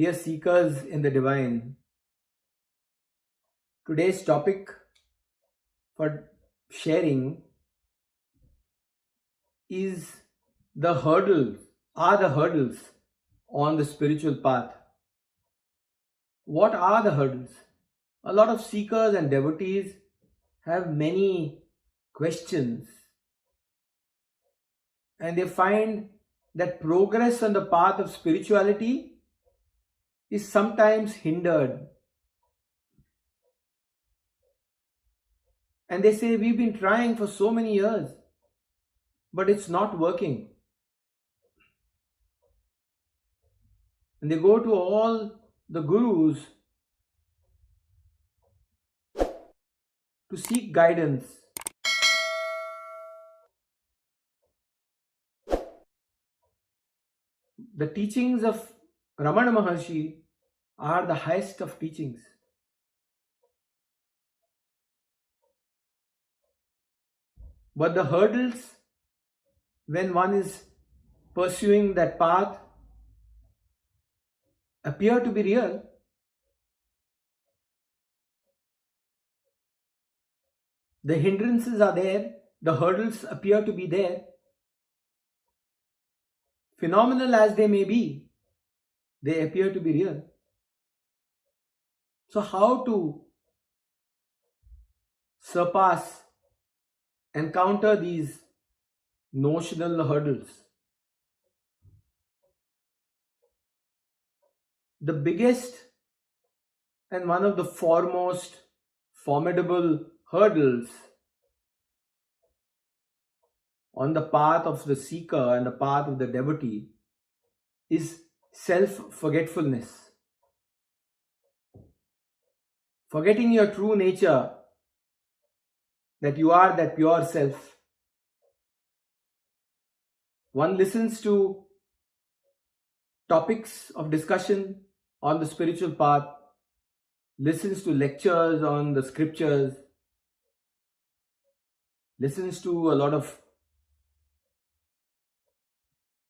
Dear seekers in the divine, today's topic for sharing is the hurdles on the spiritual path. What are the hurdles? A lot of seekers and devotees have many questions, and they find that progress on the path of spirituality is sometimes hindered. And they say, we've been trying for so many years, but it's not working. And they go to all the gurus to seek guidance. The teachings of Ramana Maharshi are the highest of teachings. But the hurdles, when one is pursuing that path, appear to be real. The hindrances are there, the hurdles appear to be there. Phenomenal as they may be, they appear to be real. So, how to surpass and counter these notional hurdles? The biggest and one of the foremost formidable hurdles on the path of the seeker and the path of the devotee is self-forgetfulness. Forgetting your true nature, that you are that pure self. One listens to topics of discussion on the spiritual path, listens to lectures on the scriptures, listens to a lot of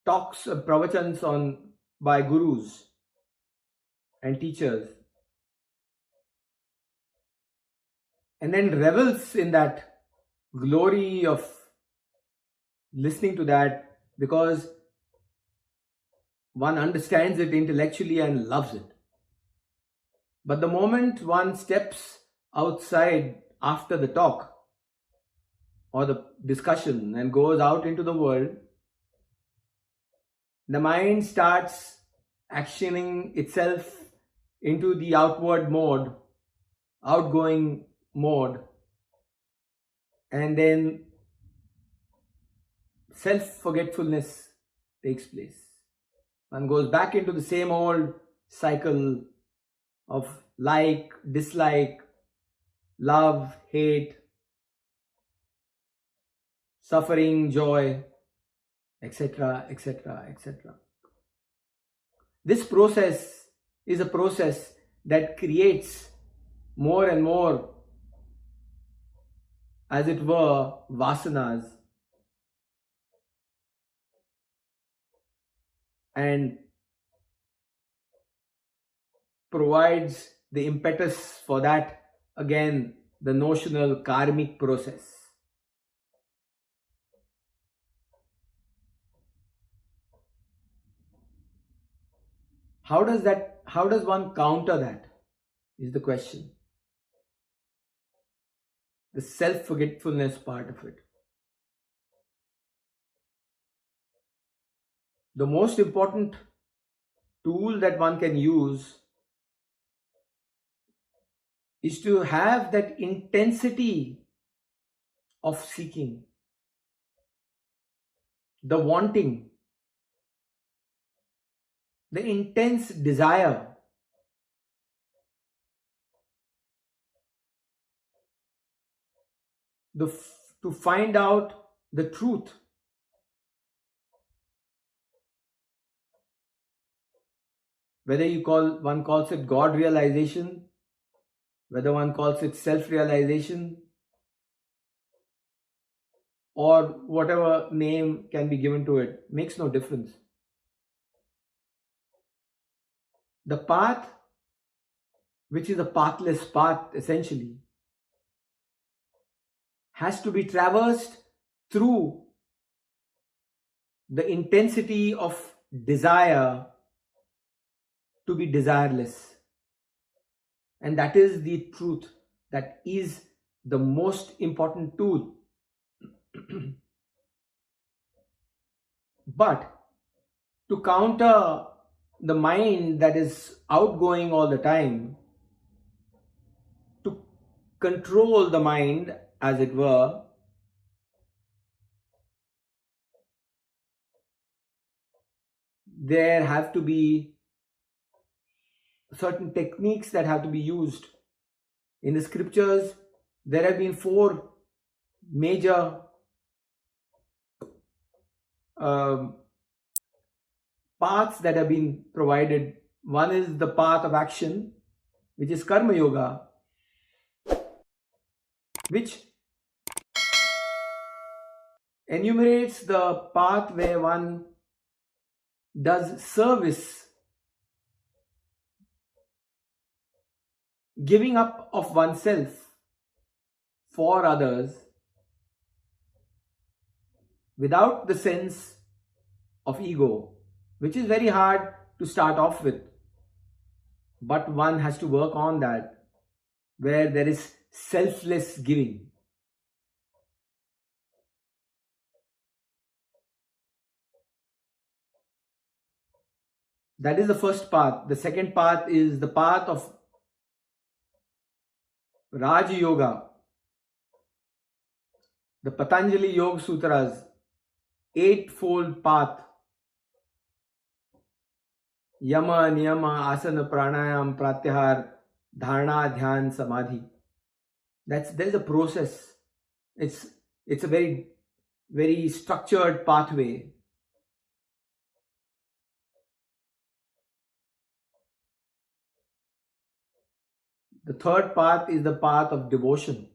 talks and pravachans by gurus and teachers, and then revels in that glory of listening to that because one understands it intellectually and loves it. But the moment one steps outside after the talk or the discussion and goes out into the world, the mind starts actioning itself into the outward mode, outgoing mode, and then self-forgetfulness takes place. One goes back into the same old cycle of like, dislike, love, hate, suffering, joy, etc., etc., etc. This process is a process that creates more and more, as it were, vasanas, and provides the impetus for that, again, the notional karmic process. How does one counter that, is the question. The self-forgetfulness part of it. The most important tool that one can use is to have that intensity of seeking, the wanting, the intense desire, to find out the truth. Whether one calls it God realization, whether one calls it self-realization, or whatever name can be given to it, makes no difference. The path, which is a pathless path essentially, has to be traversed through the intensity of desire to be desireless. And that is the truth. That is the most important tool. But to counter the mind that is outgoing all the time, to control the mind, as it were, there have to be certain techniques that have to be used. In the scriptures, there have been 4 major paths that have been provided. One is the path of action, which is karma yoga, which enumerates the path where one does service, giving up of oneself for others without the sense of ego, which is very hard to start off with. But one has to work on that, where there is selfless giving. That is the first path. The second path is the path of Raj Yoga. The Patanjali Yoga Sutras, 8-fold path. Yama, Niyama, Asana, Pranayam, Pratyahar, Dharana, Dhyan, Samadhi. There's a process. It's a very, very structured pathway. The third path is the path of devotion,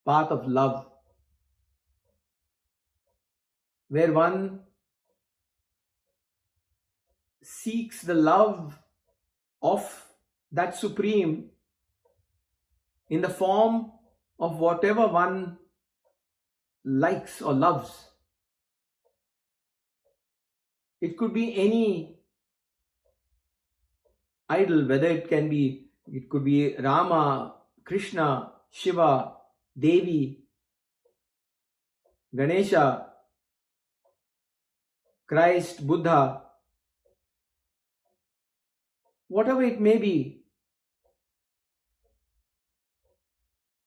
path of love, where one seeks the love of that Supreme in the form of whatever one likes or loves. It could be any idol, whether it could be Rama, Krishna, Shiva, Devi, Ganesha, Christ, Buddha, whatever it may be.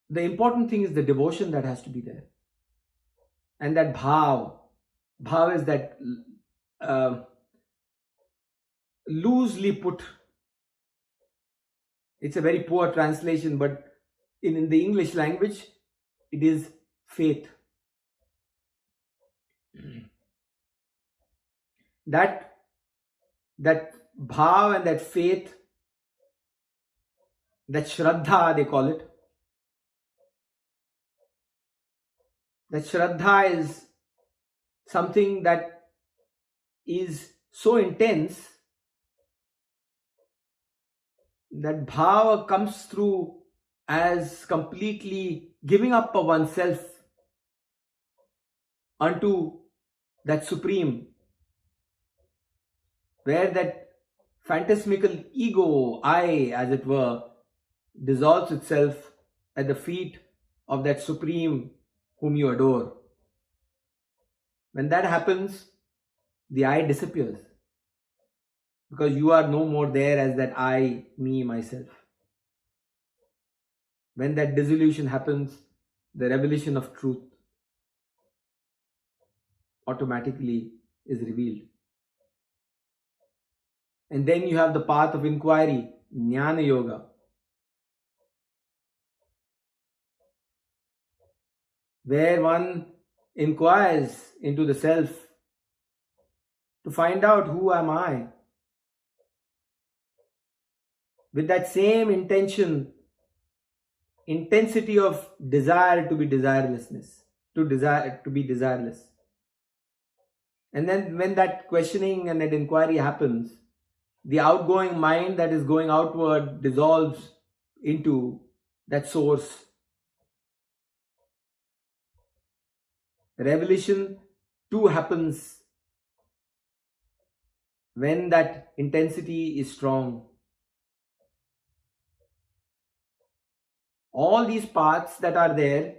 The important thing is the devotion that has to be there. And that bhav. Bhav is that loosely put. It's a very poor translation, but in the English language, it is faith. That bhav and that faith, that shraddha they call it, that shraddha is something that is so intense that bhava comes through as completely giving up of oneself unto that Supreme, where that phantasmical ego, I, as it were, dissolves itself at the feet of that Supreme whom you adore. When that happens, the I disappears, because you are no more there as that I, me, myself. When that dissolution happens, the revelation of truth automatically is revealed. And then you have the path of inquiry, Jnana Yoga, where one inquires into the self to find out who am I. With that same intensity of desire to be desirelessness, to be desireless. And then when that questioning and that inquiry happens, the outgoing mind that is going outward dissolves into that source. Revelation too happens when that intensity is strong. All these paths that are there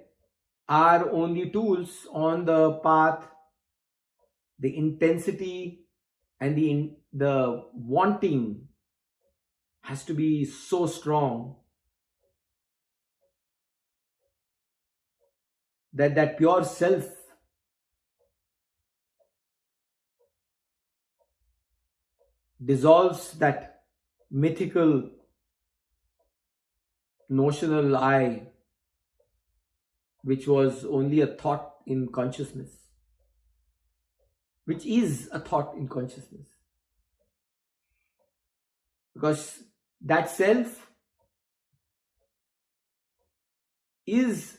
are only tools on the path. The intensity and the wanting has to be so strong that that pure self dissolves that mythical notional I, which was only a thought in consciousness, which is a thought in consciousness. Because that self is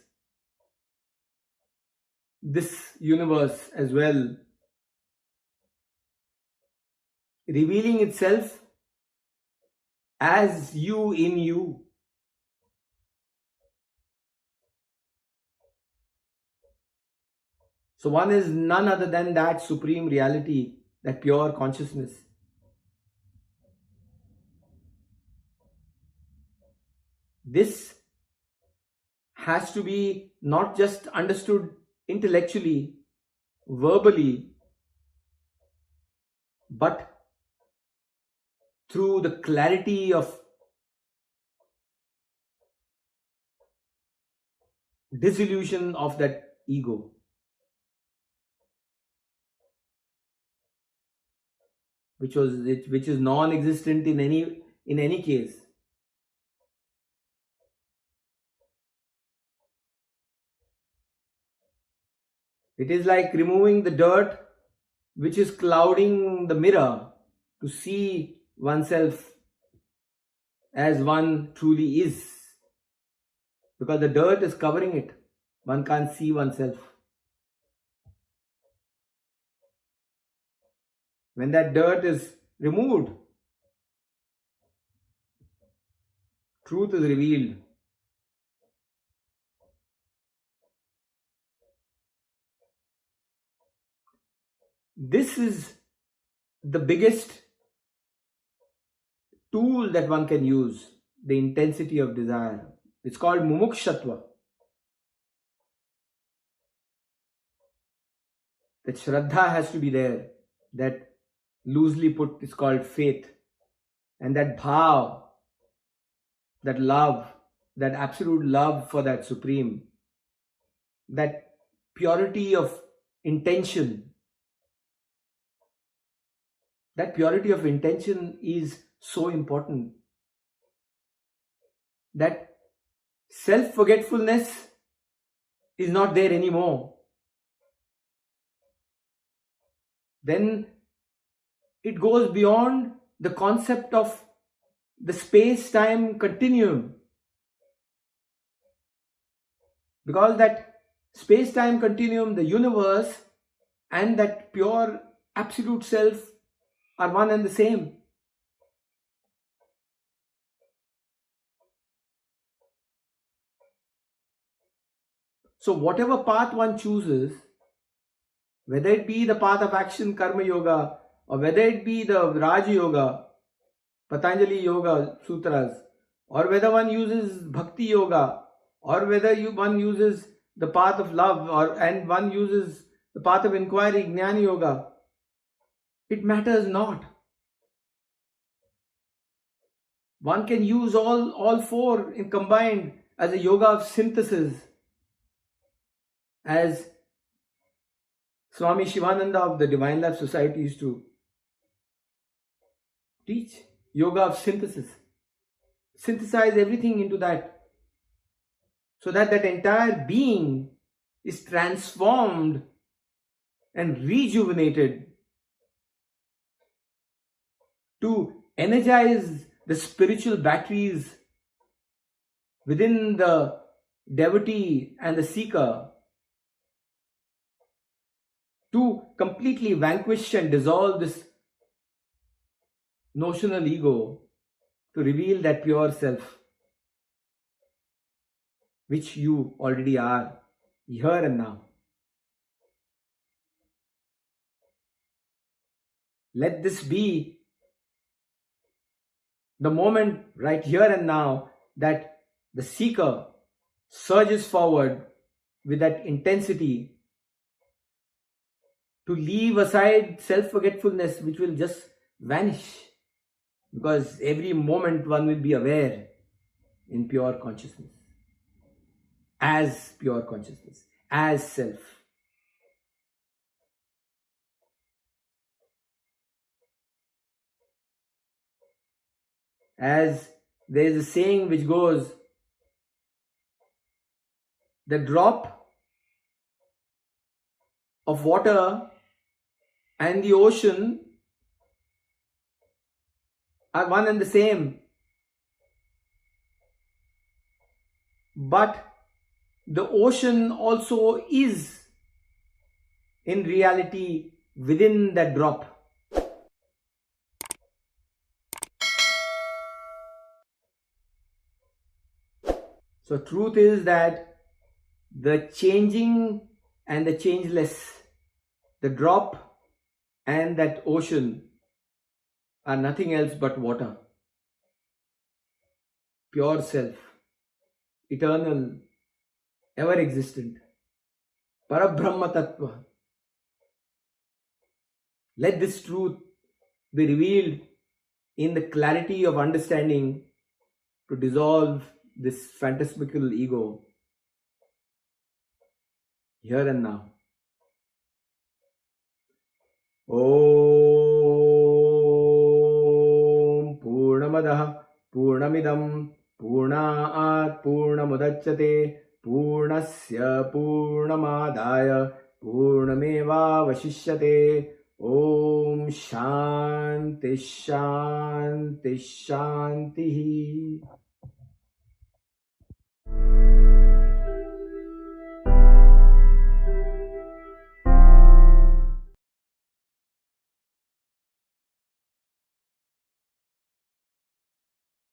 this universe as well, revealing itself as you in you. So one is none other than that supreme reality, that pure consciousness. This has to be not just understood intellectually, verbally, but through the clarity of dissolution of that ego. Which is non-existent in any case. It is like removing the dirt which is clouding the mirror to see oneself as one truly is. Because the dirt is covering it. One can't see oneself. When that dirt is removed, truth is revealed. This is the biggest tool that one can use, the intensity of desire. It's called mumukshatva. That shraddha has to be there. That loosely put is called faith. And that bhav, that love, that absolute love for that supreme, that purity of intention. That purity of intention is so important. That self-forgetfulness is not there anymore. Then it goes beyond the concept of the space-time continuum. Because that space-time continuum, the universe, and that pure absolute self are one and the same. So whatever path one chooses, whether it be the path of action, karma yoga, or whether it be the Raja Yoga, Patanjali Yoga Sutras, or whether one uses Bhakti Yoga, or whether one uses the path of love, and one uses the path of inquiry, Jnana Yoga, it matters not. One can use all four in combined as a yoga of synthesis, as Swami Shivananda of the Divine Life Society used to teach. Yoga of synthesis. Synthesize everything into that, so that that entire being is transformed and rejuvenated to energize the spiritual batteries within the devotee and the seeker, to completely vanquish and dissolve this notional ego to reveal that pure self, which you already are, here and now. Let this be the moment right here and now that the seeker surges forward with that intensity to leave aside self-forgetfulness, which will just vanish, because every moment one will be aware in pure consciousness, as pure consciousness, as self. As there is a saying which goes, the drop of water and the ocean are one and the same, but the ocean also is in reality within that drop. So truth is that the changing and the changeless, the drop and that ocean, are nothing else but water. Pure self, eternal, ever existent, Parabrahma Tattva. Let this truth be revealed in the clarity of understanding to dissolve this phantasmical ego here and now. Om Purnamadah Purnamidam Purnaat Purnamudachyate Purnasya Purnamadaya Purnameva Vashishyate. Om Shanti Shanti Shanti.